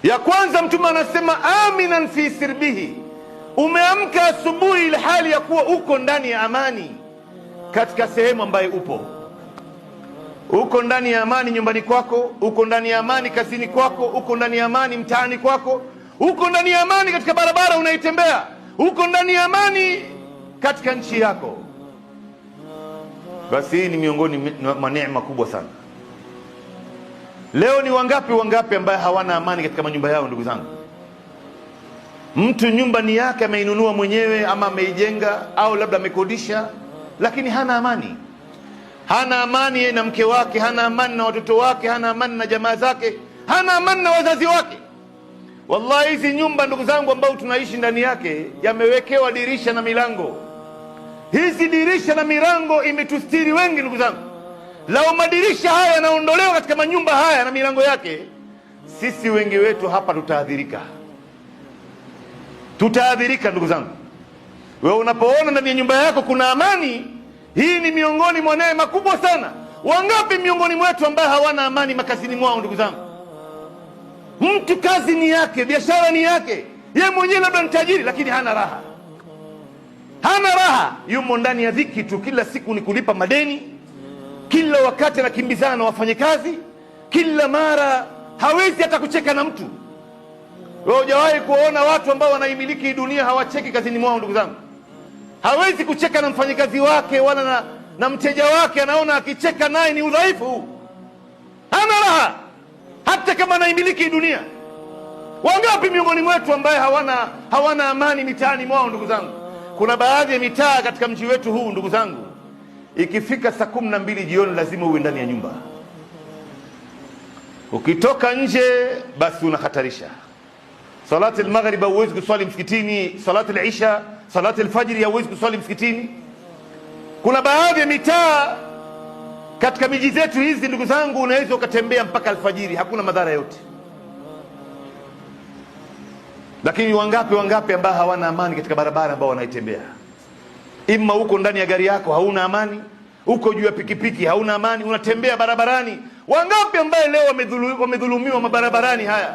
Ya kwanza, Mtume anasema aminan fi sirbihi, umeamka asubuhi ile hali ya kuwa uko ndani ya amani katika sehemu ambayo uko ndani ya amani nyumbani kwako, uko ndani ya amani kazini kwako, uko ndani ya amani mtaani kwako, uko ndani ya amani katika barabara unaitembea, uko ndani ya amani katika nchi yako. Basi hii ni miongoni mwa neema kubwa sana. Leo ni wangapi ambaye hawana amani katika manyumba yao? Ndugu zangu, mtu nyumba ni yake, ameinunua mwenyewe ama ameijenga au labda amekodisha, lakini hana amani. Hana amani yeye na mke wake, hana amani na watoto wake, hana amani na jamaa zake, hana amani na wazazi wake. Wallahi, hizi nyumba ndugu zangu ambao tunaishi ndani yake yamewekewa dirisha na milango. Hizi dirisha na milango imetustiri wengi ndugu zangu. Lao madirisha haya yanaondolewa katika manyumba haya na milango yake, sisi wengi wetu hapa tutaadhirika ndugu zangu. Wewe unapoona ndani ya nyumba yako kuna amani, hii ni miongoni mwa neema kubwa sana. Wangapi miongoni mwetu ambaye hawana amani makazini mwao ndugu zangu? Mtu kazi ni yake, biashara ni yake, yeye mwenyewe labda ni tajiri, lakini hana raha, yumo ndani ya dhiki tu. Kila siku ni kulipa madeni, kila wakati anakimbizana na wafanyakazi, kila mara hawezi hata kucheka na mtu. Wewe hujawahi kuona watu ambao wanaimiliki dunia hawacheki kazini mwao ndugu zangu? Hawezi kucheka na mfanyakazi wake wala na mteja wake, anaona akicheka naye ni udhaifu. Hana raha hata kama anaimiliki dunia. Wangapi miongoni mwetu ambaye hawana amani mitaani mwao ndugu zangu? Kuna baadhi ya mitaa katika mji wetu huu ndugu zangu, ikifika saa 12 jioni lazima uwe ndani ya nyumba. Ukitoka nje basi unahatarisha. Salati al-maghrib huwezi kuswali msikitini, salati al-isha, salati al-fajr huwezi kuswali msikitini. Kuna baadhi ya mitaa katika miji zetu hizi ndugu zangu, unaweza ukatembea mpaka alfajiri, hakuna madhara yote. Lakini wangapi ambao hawana amani katika barabara ambao wanaitembea? Ima uko ndani ya gari yako hauna amani, uko juu ya pikipiki hauna amani, unatembea barabarani. Wangapi ambaye leo wamedhulumiwa mabarabarani haya?